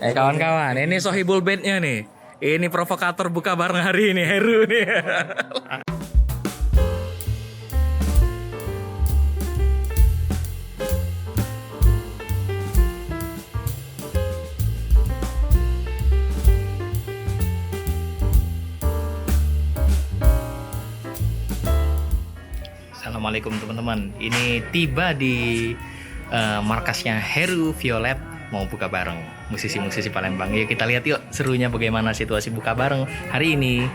Kawan-kawan, ini Sohibul Bandnya nih. Ini provokator buka bareng hari ini, Heru nih. Assalamualaikum teman-teman. Ini tiba di markasnya Heru Violet, mau buka bareng musisi-musisi Palembang. Yuk kita lihat yuk serunya bagaimana situasi buka bareng hari ini.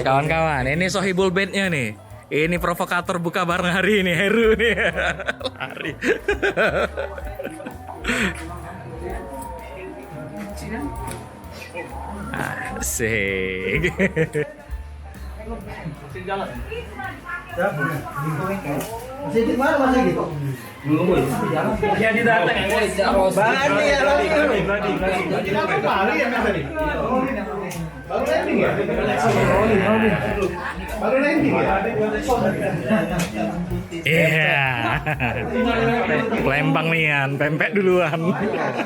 Kawan-kawan, ini Sohibul Bandnya nih. Ini provokator buka bareng hari ini, Heru nih. Lari. Asik. Masih di mana masih gitu? Ya di datang ya. Badi ya lagi. Badi ya tadi. Baru landing ya? Baru landing ya? Iya. Palembang nian, pempek duluan.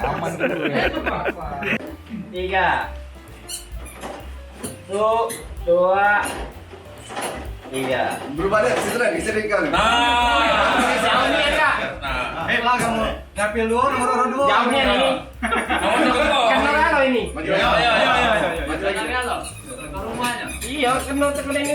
Aman dulu ya. 3 1 2 3. Berbalik, sering kali. Jauh nih ya, Kak. Lah kamu ngambil dua, nomor dua. Jauh nih ini. Kan lo ini. Maju lagi. Iya, kan lo ini.